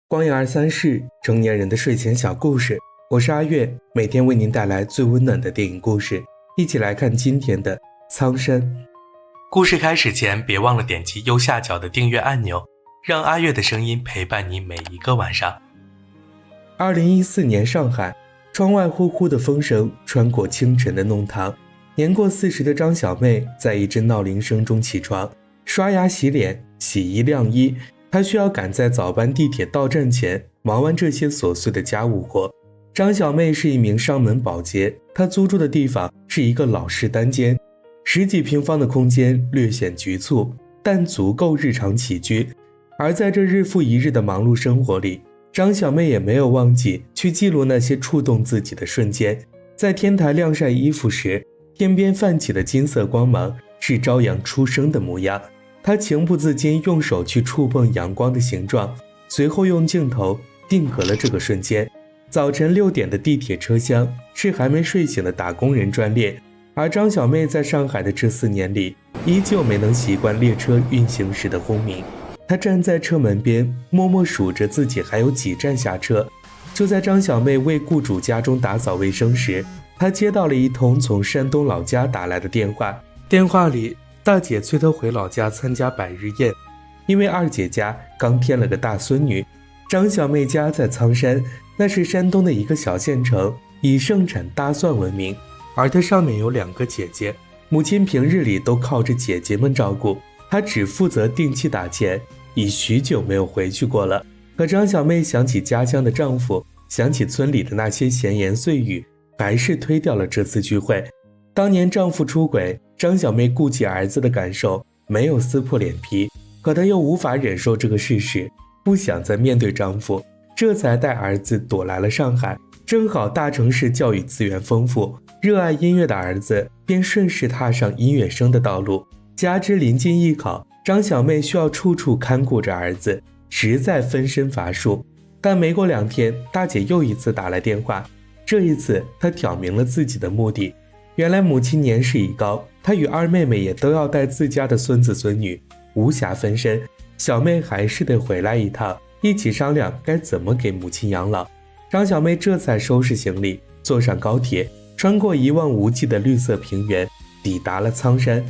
光影二三事，成年人的睡前小故事。我是阿月，每天为您带来最温暖的电影故事。一起来看今天的《苍山》。故事开始前，别忘了点击右下角的订阅按钮，让阿月的声音陪伴你每一个晚上。2014年上海，窗外呼呼的风声穿过清晨的弄堂。年过40的张小妹在一阵闹铃声中起床，刷牙洗脸，洗衣晾衣。她需要赶在早班地铁到站前忙完这些琐碎的家务活。张小妹是一名上门保洁，她租住的地方是一个老式单间，10几平方的空间略显局促，但足够日常起居。而在这日复一日的忙碌生活里，张小妹也没有忘记去记录那些触动自己的瞬间。在天台晾晒衣服时，天边泛起的金色光芒是朝阳初升的模样。他情不自禁用手去触碰阳光的形状，随后用镜头定格了这个瞬间。早晨6点的地铁车厢是还没睡醒的打工人专列，而张小妹在上海的这4年里，依旧没能习惯列车运行时的轰鸣。她站在车门边，默默数着自己还有几站下车。就在张小妹为雇主家中打扫卫生时，她接到了一通从山东老家打来的电话。电话里，大姐催她回老家参加百日宴，因为二姐家刚添了个大孙女。张小妹家在苍山，那是山东的一个小县城，以盛产大蒜闻名。而她上面有2个姐姐，母亲平日里都靠着姐姐们照顾，她只负责定期打钱，已许久没有回去过了。可张小妹想起家乡的丈夫，想起村里的那些闲言碎语，还是推掉了这次聚会。当年丈夫出轨，张小妹顾及儿子的感受，没有撕破脸皮，可她又无法忍受这个事实，不想再面对丈夫，这才带儿子躲来了上海。正好大城市教育资源丰富，热爱音乐的儿子便顺势踏上音乐生的道路。加之临近艺考，张小妹需要处处看顾着儿子，实在分身乏术。但没过2天，大姐又一次打来电话，这一次她挑明了自己的目的。原来母亲年事已高，她与2妹妹也都要带自家的孙子孙女，无暇分身。小妹还是得回来一趟，一起商量该怎么给母亲养老。张小妹这才收拾行李，坐上高铁，穿过一望无际的绿色平原，抵达了苍山。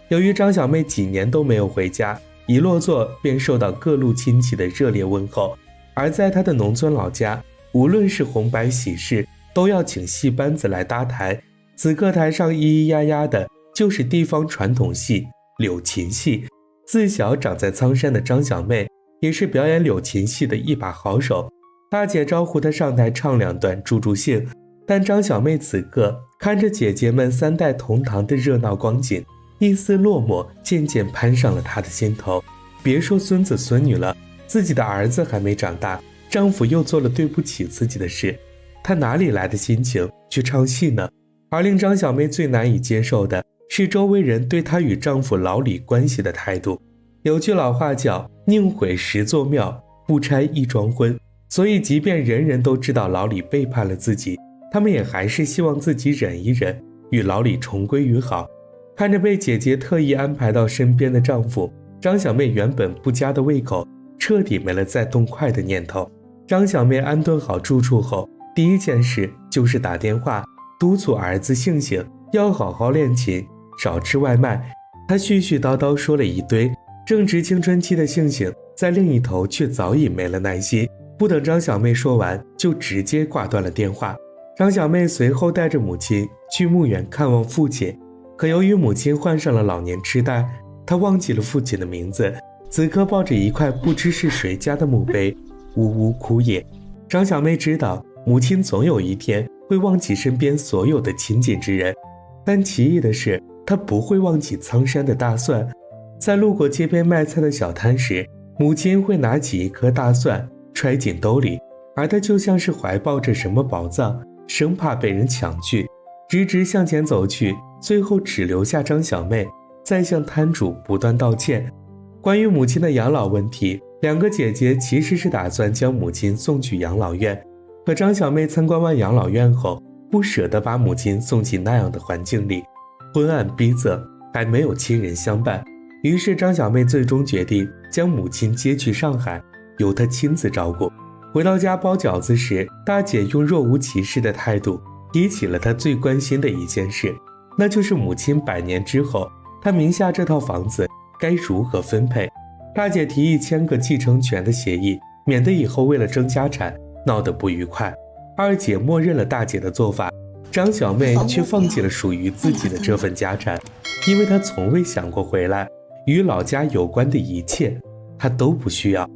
由于张小妹几年都没有回家，一落座便受到各路亲戚的热烈问候。而在她的农村老家，无论是红白喜事，都要请戏班子来搭台。此刻台上咿咿呀呀的就是地方传统戏柳琴戏。自小长在苍山的张小妹也是表演柳琴戏的一把好手。大姐招呼她上台唱2段助助兴，但张小妹此刻看着姐姐们3代同堂的热闹光景，一丝落寞渐渐攀上了她的心头。别说孙子孙女了，自己的儿子还没长大，丈夫又做了对不起自己的事，她哪里来的心情去唱戏呢？而令张小妹最难以接受的是周围人对她与丈夫老李关系的态度。有句老话叫宁毁10座庙，不拆1桩婚，所以即便人人都知道老李背叛了自己，他们也还是希望自己忍一忍，与老李重归于好。看着被姐姐特意安排到身边的丈夫，张小妹原本不佳的胃口彻底没了再动筷的念头。张小妹安顿好住处后，第一件事就是打电话督促儿子醒醒，要好好练琴，少吃外卖。她絮絮叨叨说了一堆，正值青春期的醒醒在另一头却早已没了耐心，不等张小妹说完就直接挂断了电话。张小妹随后带着母亲去墓园看望父亲，可由于母亲患上了老年痴呆，她忘记了父亲的名字，此刻抱着一块不知是谁家的墓碑，呜呜哭也。张小妹知道母亲总有一天会忘记身边所有的亲近之人，但奇异的是，她不会忘记苍山的大蒜。在路过街边卖菜的小摊时，母亲会拿起一颗大蒜揣进兜里，而她就像是怀抱着什么宝藏，生怕被人抢去，直直向前走去，最后只留下张小妹在向摊主不断道歉。关于母亲的养老问题，2个姐姐其实是打算将母亲送去养老院，可张小妹参观完养老院后，不舍得把母亲送进那样的环境里，昏暗逼仄，还没有亲人相伴。于是张小妹最终决定将母亲接去上海，由她亲自照顾。回到家包饺子时，大姐用若无其事的态度提起了她最关心的一件事，那就是母亲100年之后，她名下这套房子该如何分配。大姐提议签个继承权的协议，免得以后为了争家产闹得不愉快。二姐默认了大姐的做法，张小妹却放弃了属于自己的这份家产，因为她从未想过回来，与老家有关的一切她都不需要。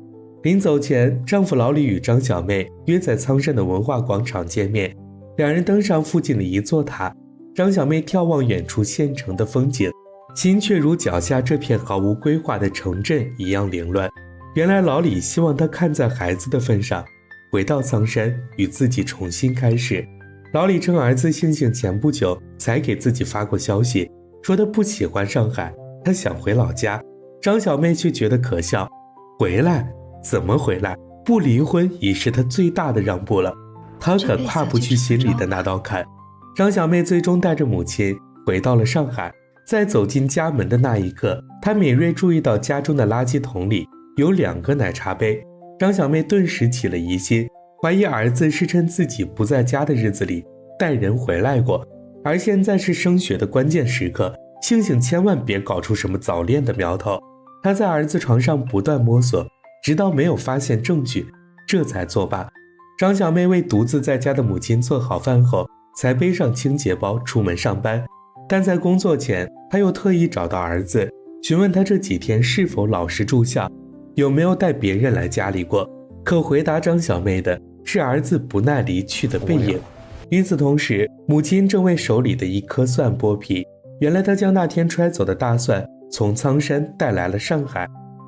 临走前，丈夫老李与张小妹约在苍山的文化广场见面，两人登上附近的一座塔。张小妹眺望远处县城的风景，心却如脚下这片毫无规划的城镇一样凌乱。原来老李希望她看在孩子的份上，回到苍山与自己重新开始。老李称儿子星星前不久才给自己发过消息，说他不喜欢上海，他想回老家。张小妹却觉得可笑，回来？怎么回来？不离婚已是他最大的让步了，他可跨不去心里的那道坎。张小妹最终带着母亲回到了上海，在走进家门的那一刻，她敏锐注意到家中的垃圾桶里有2个奶茶杯。张小妹顿时起了疑心，怀疑儿子是趁自己不在家的日子里带人回来过，而现在是升学的关键时刻，星星千万别搞出什么早恋的苗头。她在儿子床上不断摸索，直到没有发现证据，这才作罢。张小妹为独自在家的母亲做好饭后，才背上清洁包出门上班。但在工作前，她又特意找到儿子，询问他这几天是否老实住校，有没有带别人来家里过。可回答张小妹的是儿子不耐离去的背影。与此同时，母亲正为手里的一颗蒜剥皮。原来她将那天揣走的大蒜从苍山带来了上海。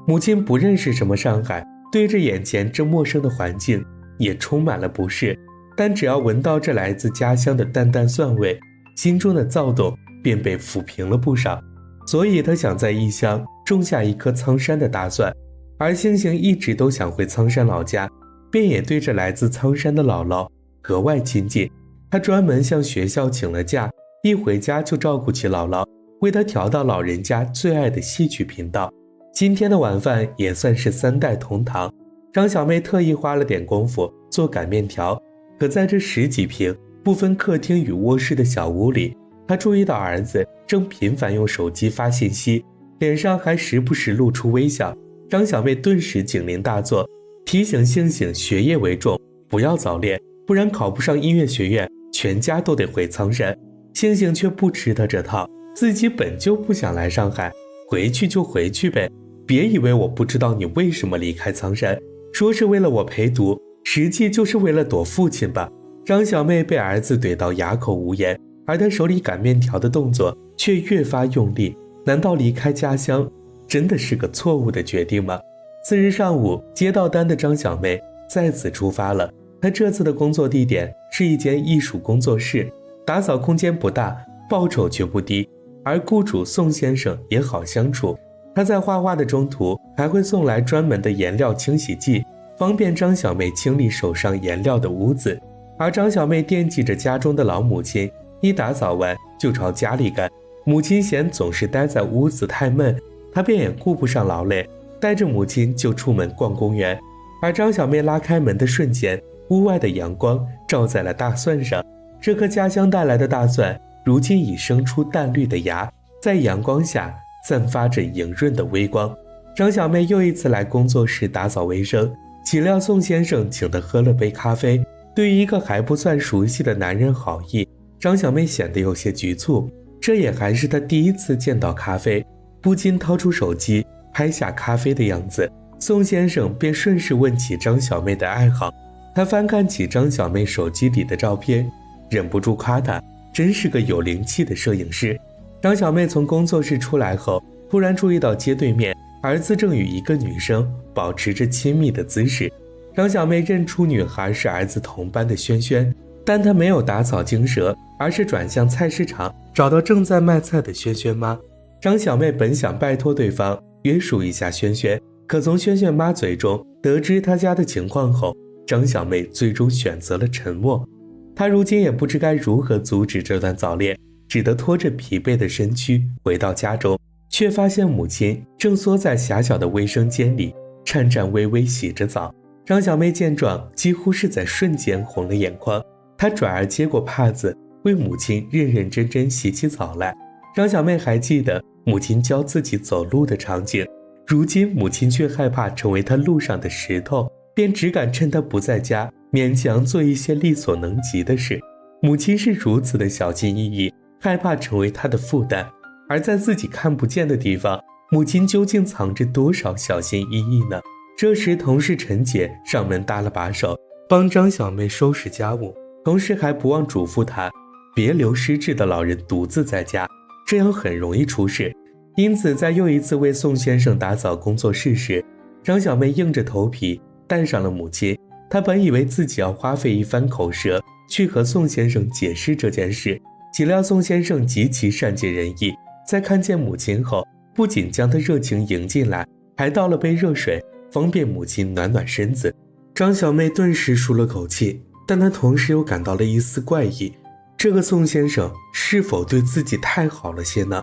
母亲不认识什么上海，对着眼前这陌生的环境也充满了不适，但只要闻到这来自家乡的淡淡蒜味，心中的躁动便被抚平了不少。所以她想在异乡种下一颗苍山的大蒜。而星星一直都想回苍山老家，便也对着来自苍山的姥姥格外亲近。他专门向学校请了假，一回家就照顾起姥姥，为她调到老人家最爱的戏曲频道。今天的晚饭也算是3代同堂。张小妹特意花了点功夫做擀面条，可在这10几平不分客厅与卧室的小屋里，她注意到儿子正频繁用手机发信息，脸上还时不时露出微笑。张小妹顿时警铃大作，提醒星星学业为重，不要早恋，不然考不上音乐学院，全家都得回苍山。星星却不吃她这套，自己本就不想来上海，回去就回去呗，别以为我不知道你为什么离开苍山，说是为了我陪读，实际就是为了躲父亲吧。张小妹被儿子怼到哑口无言，而她手里擀面条的动作却越发用力。难道离开家乡真的是个错误的决定吗？次日上午，接到单的张小妹再次出发了。她这次的工作地点是一间艺术工作室，打扫空间不大，报酬却不低，而雇主宋先生也好相处。他在画画的中途还会送来专门的颜料清洗剂，方便张小妹清理手上颜料的污渍。而张小妹惦记着家中的老母亲，一打扫完就朝家里赶。母亲嫌总是待在屋子太闷，她便也顾不上劳累，带着母亲就出门逛公园。而张小妹拉开门的瞬间，屋外的阳光照在了大蒜上。这颗家乡带来的大蒜如今已生出淡绿的芽，在阳光下散发着莹润的微光。张小妹又一次来工作室打扫卫生，岂料宋先生请她喝了杯咖啡。对于一个还不算熟悉的男人好意，张小妹显得有些局促，这也还是她第一次见到咖啡，不禁掏出手机拍下咖啡的样子。宋先生便顺势问起张小妹的爱好，他翻看起张小妹手机里的照片，忍不住夸她真是个有灵气的摄影师。张小妹从工作室出来后，突然注意到街对面儿子正与一个女生保持着亲密的姿势。张小妹认出女孩是儿子同班的萱萱，但她没有打草惊蛇，而是转向菜市场，找到正在卖菜的萱萱妈。张小妹本想拜托对方约束一下萱萱，可从萱萱妈嘴中得知她家的情况后，张小妹最终选择了沉默。她如今也不知该如何阻止这段早恋，只得拖着疲惫的身躯回到家中，却发现母亲正缩在狭小的卫生间里颤颤巍巍洗着澡。张小妹见状，几乎是在瞬间红了眼眶，她转而接过帕子，为母亲认认真真洗起澡来。张小妹还记得母亲教自己走路的场景，如今母亲却害怕成为她路上的石头，便只敢趁她不在家，勉强做一些力所能及的事。母亲是如此的小心翼翼，害怕成为她的负担，而在自己看不见的地方，母亲究竟藏着多少小心翼翼呢？这时同事陈姐上门搭了把手，帮张小妹收拾家务，同时还不忘嘱咐她别留失智的老人独自在家，这样很容易出事。因此在又一次为宋先生打扫工作室时，张小妹硬着头皮带上了母亲。她本以为自己要花费一番口舌去和宋先生解释这件事，岂料宋先生极其善解人意，在看见母亲后，不仅将她热情迎进来，还倒了杯热水，方便母亲暖暖身子。张小妹顿时舒了口气，但她同时又感到了一丝怪异，这个宋先生是否对自己太好了些呢？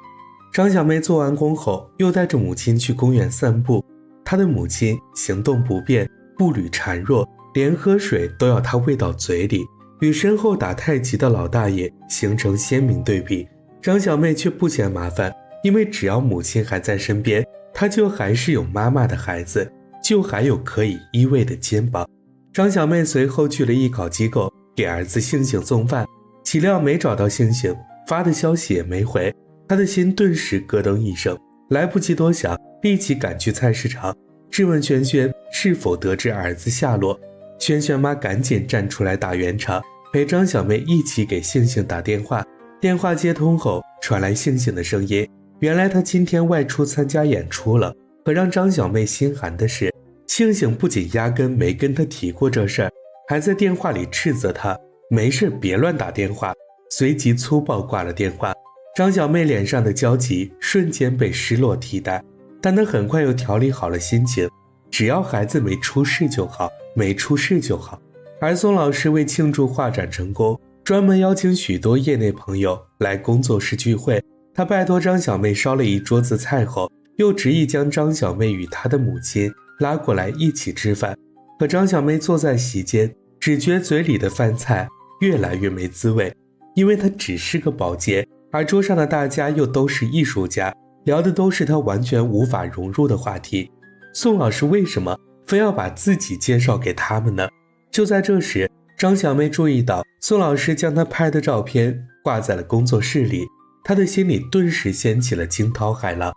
张小妹做完工后，又带着母亲去公园散步。她的母亲行动不便，步履孱弱，连喝水都要她喂到嘴里，与身后打太极的老大爷形成鲜明对比。张小妹却不嫌麻烦，因为只要母亲还在身边，她就还是有妈妈的孩子，就还有可以依偎的肩膀。张小妹随后去了艺考机构给儿子星星送饭，岂料没找到星星，发的消息也没回，她的心顿时咯噔一声，来不及多想，立即赶去菜市场质问萱萱是否得知儿子下落。萱萱妈赶紧站出来打圆场，陪张小妹一起给星星打电话。电话接通后，传来星星的声音，原来他今天外出参加演出了。可让张小妹心寒的是，星星不仅压根没跟他提过这事儿，还在电话里斥责他没事别乱打电话，随即粗暴挂了电话。张小妹脸上的焦急瞬间被失落替代，但她很快又调理好了心情，只要孩子没出事就好，没出事就好。而宋老师为庆祝画展成功，专门邀请许多业内朋友来工作室聚会。他拜托张小妹烧了一桌子菜后，又执意将张小妹与她的母亲拉过来一起吃饭。可张小妹坐在席间，只觉嘴里的饭菜越来越没滋味，因为她只是个保洁，而桌上的大家又都是艺术家，聊的都是她完全无法融入的话题。宋老师为什么非要把自己介绍给他们呢？就在这时，张小妹注意到宋老师将她拍的照片挂在了工作室里，她的心里顿时掀起了惊涛骇浪。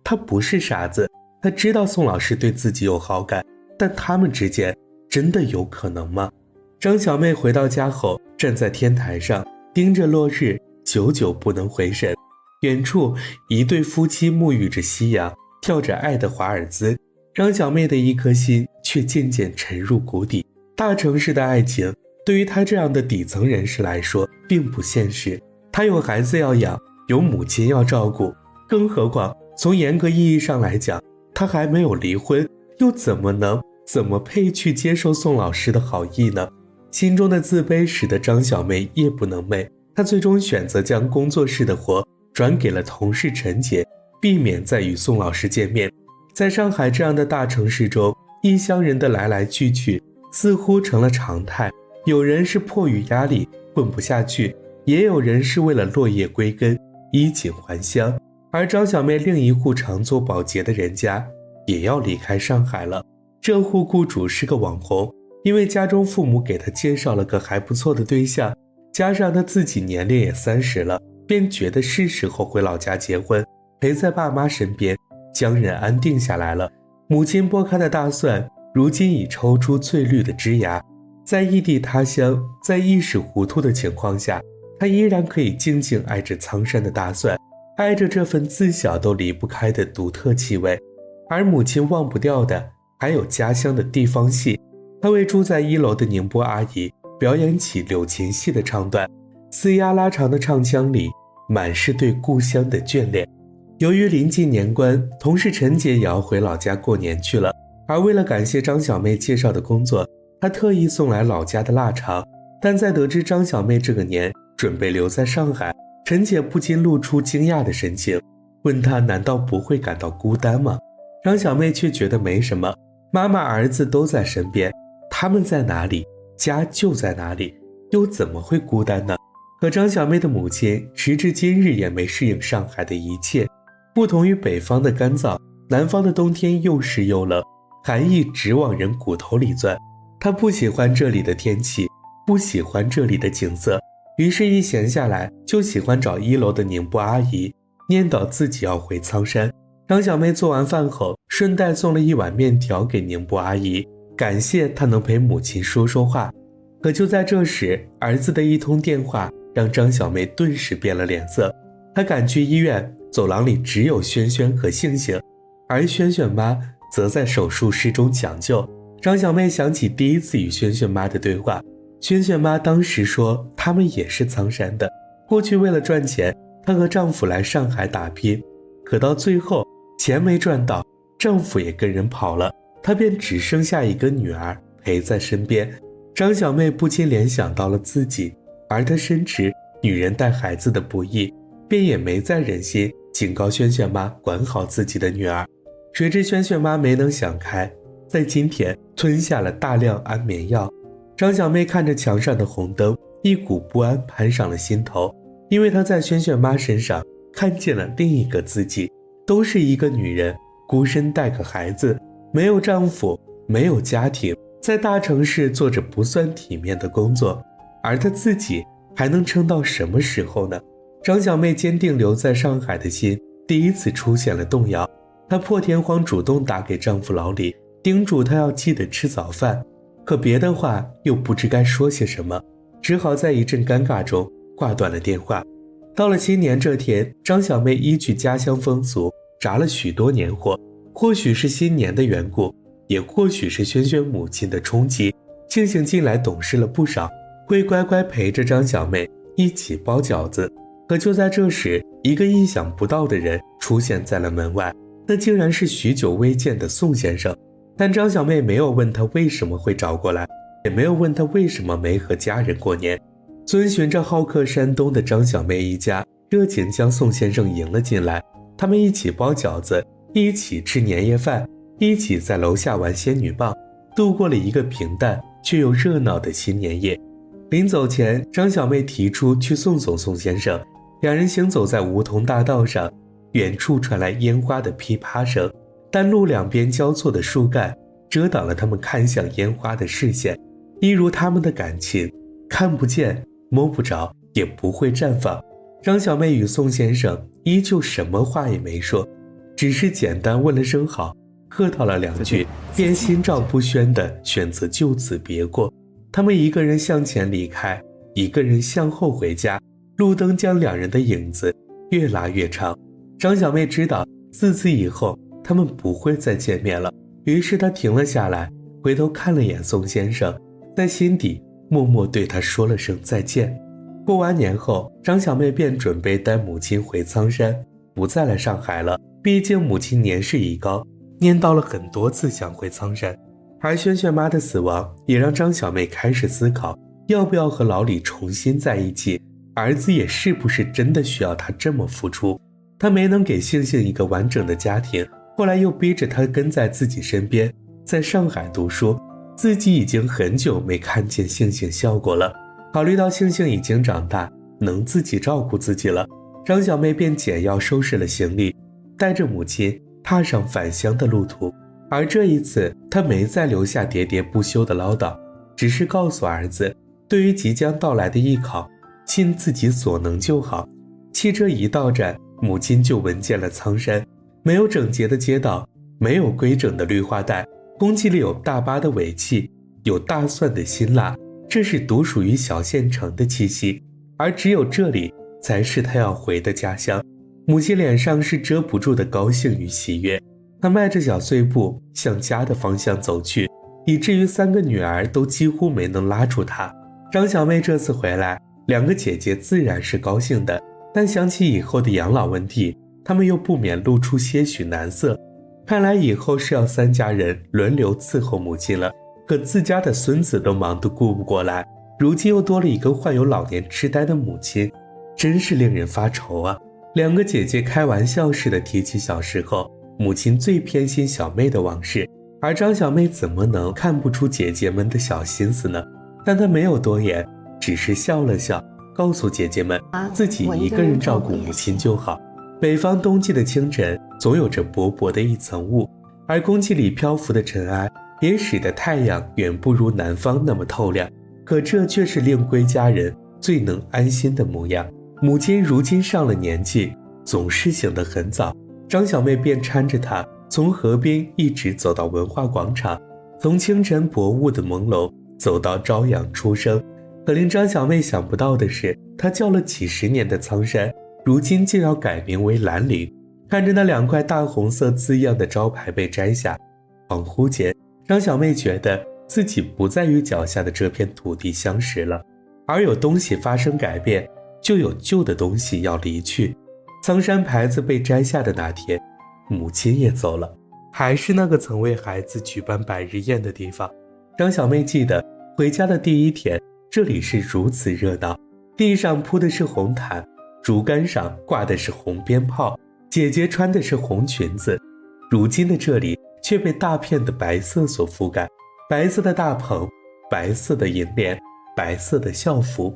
她不是傻子，她知道宋老师对自己有好感，但他们之间真的有可能吗？张小妹回到家后，站在天台上盯着落日，久久不能回神。远处一对夫妻沐浴着夕阳，跳着爱的华尔兹，张小妹的一颗心却渐渐沉入谷底。大城市的爱情对于她这样的底层人士来说并不现实，她有孩子要养，有母亲要照顾，更何况从严格意义上来讲，她还没有离婚，又怎么配去接受宋老师的好意呢？心中的自卑使得张小妹夜不能寐，她最终选择将工作室的活转给了同事陈姐，避免再与宋老师见面。在上海这样的大城市中，异乡人的来来去去似乎成了常态，有人是迫于压力混不下去，也有人是为了落叶归根，衣锦还乡。而张小妹另一户常做保洁的人家也要离开上海了。这户雇主是个网红，因为家中父母给他介绍了个还不错的对象，加上他自己年龄也30了，便觉得是时候回老家结婚，陪在爸妈身边，将人安定下来了。母亲剥开的大蒜如今已抽出翠绿的枝芽，在异地他乡，在一时糊涂的情况下，他依然可以静静爱着苍山的大蒜，爱着这份自小都离不开的独特气味。而母亲忘不掉的还有家乡的地方戏，她为住在1楼的宁波阿姨表演起柳琴戏的唱段，嘶哑拉长的唱腔里满是对故乡的眷恋。由于临近年关，同事陈姐也要回老家过年去了，而为了感谢张小妹介绍的工作，她特意送来老家的腊肠。但在得知张小妹这个年准备留在上海，陈姐不禁露出惊讶的神情，问她难道不会感到孤单吗？张小妹却觉得没什么，妈妈儿子都在身边，他们在哪里，家就在哪里，又怎么会孤单呢？可张小妹的母亲时至今日也没适应上海的一切。不同于北方的干燥，南方的冬天又湿又冷，寒意直往人骨头里钻。她不喜欢这里的天气，不喜欢这里的景色，于是一闲下来就喜欢找1楼的宁波阿姨，念叨自己要回苍山。张小妹做完饭后，顺带送了1碗面条给宁波阿姨，感谢她能陪母亲说说话。可就在这时，儿子的一通电话让张小妹顿时变了脸色。她赶去医院，走廊里只有轩轩和杏杏，而轩轩妈则在手术室中抢救。张小妹想起第一次与轩轩妈的对话，轩轩妈当时说他们也是苍山的，过去为了赚钱，她和丈夫来上海打拼，可到最后钱没赚到，丈夫也跟人跑了，她便只剩下一个女儿陪在身边。张小妹不禁联想到了自己，而她深知女人带孩子的不易，便也没再忍心警告轩轩妈管好自己的女儿。谁知轩轩妈没能想开，在今天吞下了大量安眠药。张小妹看着墙上的红灯，一股不安攀上了心头，因为她在轩轩妈身上看见了另一个自己，都是一个女人，孤身带个孩子，没有丈夫，没有家庭，在大城市做着不算体面的工作，而她自己还能撑到什么时候呢？张小妹坚定留在上海的心第一次出现了动摇。她破天荒主动打给丈夫老李，叮嘱他要记得吃早饭，可别的话又不知该说些什么，只好在一阵尴尬中挂断了电话。到了新年这天，张小妹依据家乡风俗炸了许多年货，或许是新年的缘故，也或许是轩轩母亲的冲击，庆幸近来懂事了不少，会乖乖陪着张小妹一起包饺子。可就在这时，一个意想不到的人出现在了门外，那竟然是许久未见的宋先生。但张小妹没有问他为什么会找过来，也没有问他为什么没和家人过年。遵循着好客山东的张小妹一家热情将宋先生迎了进来，他们一起包饺子，一起吃年夜饭，一起在楼下玩仙女棒，度过了一个平淡却又热闹的新年夜。临走前，张小妹提出去送宋先生，两人行走在梧桐大道上，远处传来烟花的噼啪声，但路两边交错的树干遮挡了他们看向烟花的视线，一如他们的感情，看不见摸不着，也不会绽放。张小妹与宋先生依旧什么话也没说，只是简单问了声好，客套了2句，便心照不宣地选择就此别过。他们一个人向前离开，一个人向后回家，路灯将两人的影子越拉越长。张小妹知道自此以后他们不会再见面了，于是她停了下来，回头看了眼宋先生，在心底默默对他说了声再见。过完年后，张小妹便准备带母亲回苍山，不再来上海了，毕竟母亲年事已高，念叨了很多次想回苍山。而轩轩妈的死亡也让张小妹开始思考，要不要和老李重新在一起，儿子也是不是真的需要她这么付出。她没能给杏杏一个完整的家庭，后来又逼着她跟在自己身边，在上海读书，自己已经很久没看见杏杏笑过了。考虑到杏杏已经长大，能自己照顾自己了，张小妹便简要收拾了行李，带着母亲踏上返乡的路途。而这一次，她没再留下喋喋不休的唠叨，只是告诉儿子，对于即将到来的艺考，尽自己所能就好。汽车一到站，母亲就闻见了苍山，没有整洁的街道，没有规整的绿化带，空气里有大巴的尾气，有大蒜的辛辣，这是独属于小县城的气息，而只有这里才是她要回的家乡。母亲脸上是遮不住的高兴与喜悦，她迈着小碎步向家的方向走去，以至于3个女儿都几乎没能拉住她。张小妹这次回来，2个姐姐自然是高兴的，但想起以后的养老问题，她们又不免露出些许难色。看来以后是要3家人轮流伺候母亲了，可自家的孙子都忙得顾不过来，如今又多了一个患有老年痴呆的母亲，真是令人发愁啊。2个姐姐开玩笑似的提起小时候母亲最偏心小妹的往事，而张小妹怎么能看不出姐姐们的小心思呢？但她没有多言，只是笑了笑，告诉姐姐们自己一个人照顾母亲就好。北方冬季的清晨总有着薄薄的一层雾，而空气里漂浮的尘埃也使得太阳远不如南方那么透亮，可这却是令归家人最能安心的模样。母亲如今上了年纪，总是醒得很早，张小妹便搀着她从河边一直走到文化广场，从清晨薄雾的朦胧走到朝阳初升。可令张小妹想不到的是，她叫了几十年的苍山，如今竟要改名为兰陵。看着那2块大红色字样的招牌被摘下，恍惚间，张小妹觉得自己不再与脚下的这片土地相识了。而有东西发生改变，就有旧的东西要离去。苍山牌子被摘下的那天，母亲也走了，还是那个曾为孩子举办百日宴的地方。张小妹记得回家的第一天，这里是如此热闹，地上铺的是红毯，竹竿上挂的是红鞭炮，姐姐穿的是红裙子。如今的这里却被大片的白色所覆盖，白色的大棚，白色的银帘，白色的校服。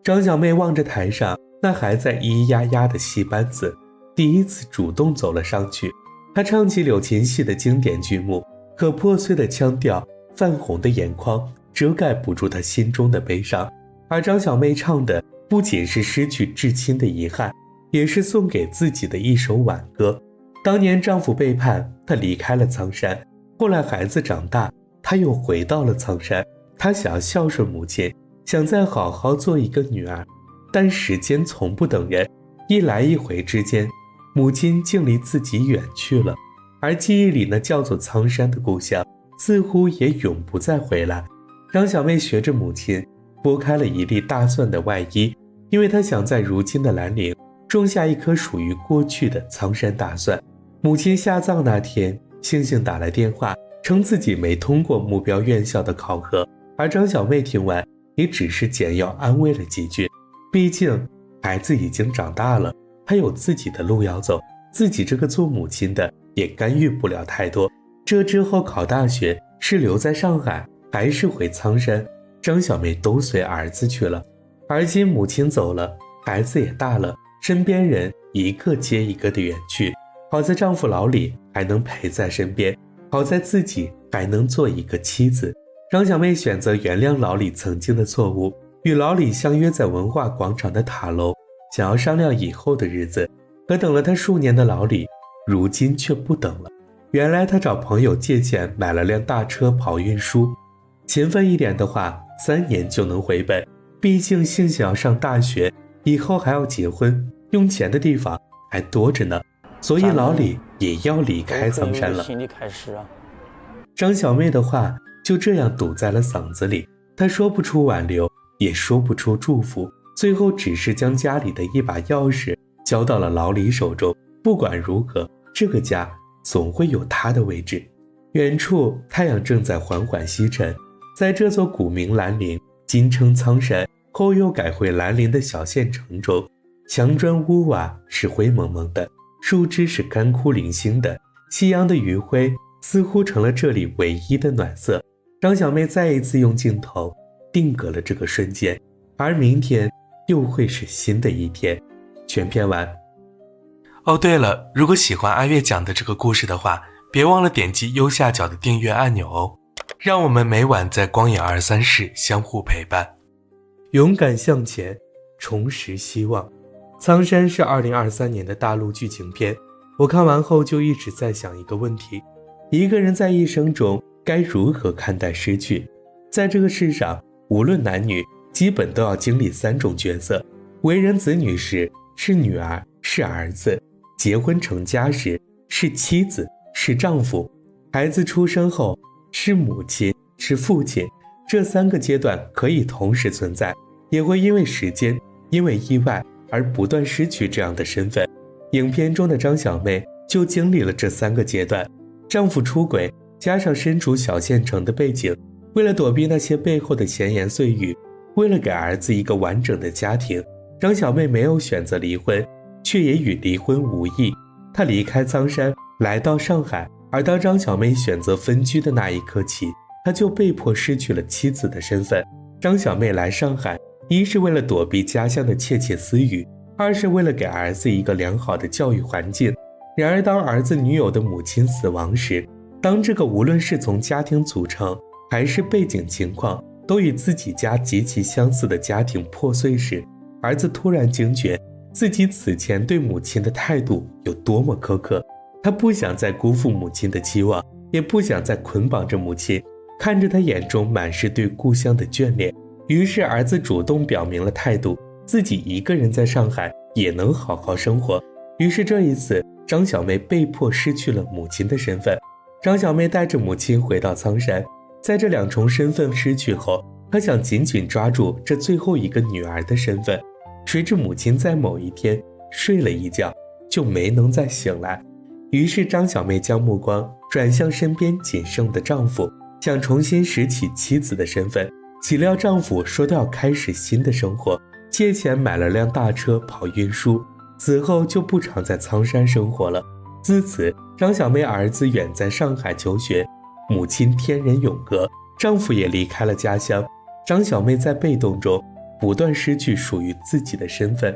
张小妹望着台上那还在咿咿呀呀的戏班子，第一次主动走了上去。她唱起柳琴戏的经典剧目，可破碎的腔调，泛红的眼眶遮盖不住她心中的悲伤。而张小妹唱的不仅是失去至亲的遗憾，也是送给自己的一首挽歌。当年丈夫背叛，她离开了苍山，后来孩子长大，她又回到了苍山。她想要孝顺母亲，想再好好做一个女儿，但时间从不等人，一来一回之间，母亲竟离自己远去了。而记忆里那叫做苍山的故乡，似乎也永不再回来。张小妹学着母亲剥开了一粒大蒜的外衣，因为她想在如今的兰陵种下一颗属于过去的苍山大蒜。母亲下葬那天，星星打来电话，称自己没通过目标院校的考核，而张小妹听完也只是简要安慰了几句。毕竟孩子已经长大了，她有自己的路要走，自己这个做母亲的也干预不了太多。这之后考大学是留在上海还是回苍山，张小妹都随儿子去了。而今母亲走了，孩子也大了，身边人一个接一个的远去。好在丈夫老李还能陪在身边，好在自己还能做一个妻子。张小妹选择原谅老李曾经的错误，与老李相约在文化广场的塔楼，想要商量以后的日子。可等了他数年的老李，如今却不等了。原来他找朋友借钱买了辆大车跑运输，勤奋一点的话3年就能回本。毕竟信想要上大学，以后还要结婚，用钱的地方还多着呢，所以老李也要离开苍山了。张小妹的话就这样堵在了嗓子里，她说不出挽留，也说不出祝福，最后只是将家里的一把钥匙交到了老李手中。不管如何，这个家总会有他的位置。远处太阳正在缓缓西沉，在这座古名兰陵，今称苍山，后又改回兰陵的小县城中，墙砖屋瓦是灰蒙蒙的，树枝是干枯零星的，夕阳的余晖似乎成了这里唯一的暖色。张小妹再一次用镜头定格了这个瞬间，而明天又会是新的一天。全篇完。哦，对了，如果喜欢阿月讲的这个故事的话，别忘了点击右下角的订阅按钮哦，让我们每晚在光影23室相互陪伴，勇敢向前，重拾希望。苍山是2023年的大陆剧情片，我看完后就一直在想一个问题，一个人在一生中该如何看待失去？在这个世上，无论男女，基本都要经历3种角色。为人子女时是女儿，是儿子；结婚成家时是妻子，是丈夫；孩子出生后是母亲，是父亲。这3个阶段可以同时存在，也会因为时间，因为意外而不断失去这样的身份。影片中的张小妹就经历了这3个阶段，丈夫出轨，加上身处小县城的背景，为了躲避那些背后的闲言碎语，为了给儿子一个完整的家庭，张小妹没有选择离婚，却也与离婚无异。她离开苍山，来到上海，而当张小妹选择分居的那一刻起，她就被迫失去了妻子的身份。张小妹来上海，一是为了躲避家乡的窃窃私语，二是为了给儿子一个良好的教育环境。然而当儿子女友的母亲死亡时，当这个无论是从家庭组成还是背景情况都与自己家极其相似的家庭破碎时，儿子突然惊觉自己此前对母亲的态度有多么苛刻。他不想再辜负母亲的期望，也不想再捆绑着母亲，看着他眼中满是对故乡的眷恋。于是儿子主动表明了态度，自己一个人在上海也能好好生活。于是这一次，张小妹被迫失去了母亲的身份。张小妹带着母亲回到苍山，在这两重身份失去后，她想紧紧抓住这最后一个女儿的身份。谁知母亲在某一天睡了一觉，就没能再醒来。于是张小妹将目光转向身边仅剩的丈夫，想重新拾起妻子的身份。岂料丈夫说他要开始新的生活，借钱买了辆大车跑运输，此后就不常在苍山生活了。自此，张小妹儿子远在上海求学，母亲天人永隔，丈夫也离开了家乡。张小妹在被动中不断失去属于自己的身份。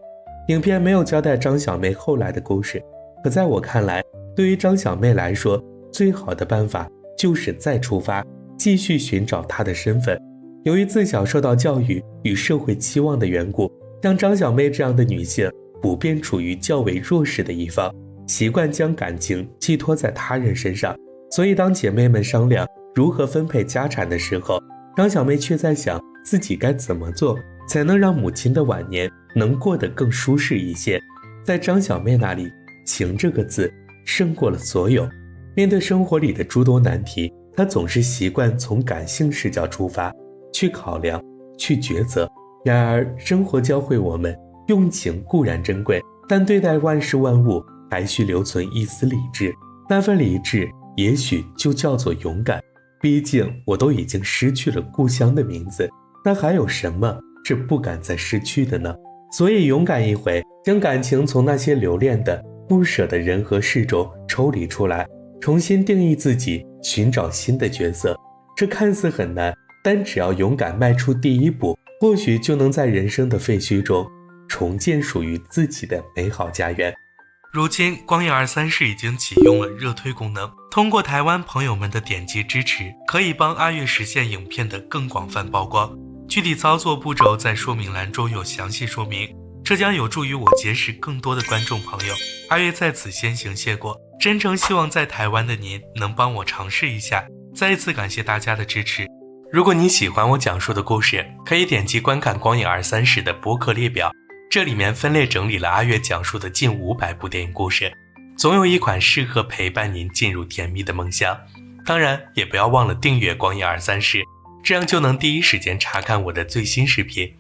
影片没有交代张小妹后来的故事，可在我看来，对于张小妹来说，最好的办法就是再出发，继续寻找她的身份。由于自小受到教育与社会期望的缘故，像张小妹这样的女性普遍处于较为弱势的一方，习惯将感情寄托在他人身上。所以当姐妹们商量如何分配家产的时候，张小妹却在想自己该怎么做才能让母亲的晚年能过得更舒适一些。在张小妹那里，情这个字胜过了所有。面对生活里的诸多难题，她总是习惯从感性视角出发，去考量，去抉择。然而生活教会我们，用情固然珍贵，但对待万事万物还需留存一丝理智。那份理智也许就叫做勇敢。毕竟我都已经失去了故乡的名字，那还有什么是不敢再失去的呢？所以勇敢一回，将感情从那些留恋的不舍的人和事中抽离出来，重新定义自己，寻找新的角色。这看似很难，但只要勇敢迈出第一步，或许就能在人生的废墟中重建属于自己的美好家园。如今光影23室已经启用了热推功能，通过台湾朋友们的点击支持，可以帮阿月实现影片的更广泛曝光。具体操作步骤在说明栏中有详细说明，这将有助于我结识更多的观众朋友。阿月在此先行谢过，真诚希望在台湾的您能帮我尝试一下。再一次感谢大家的支持。如果你喜欢我讲述的故事，可以点击观看光影23室的播客列表，这里面分类整理了阿月讲述的近500部电影故事，总有一款适合陪伴您进入甜蜜的梦乡。当然也不要忘了订阅光影23室，这样就能第一时间查看我的最新视频。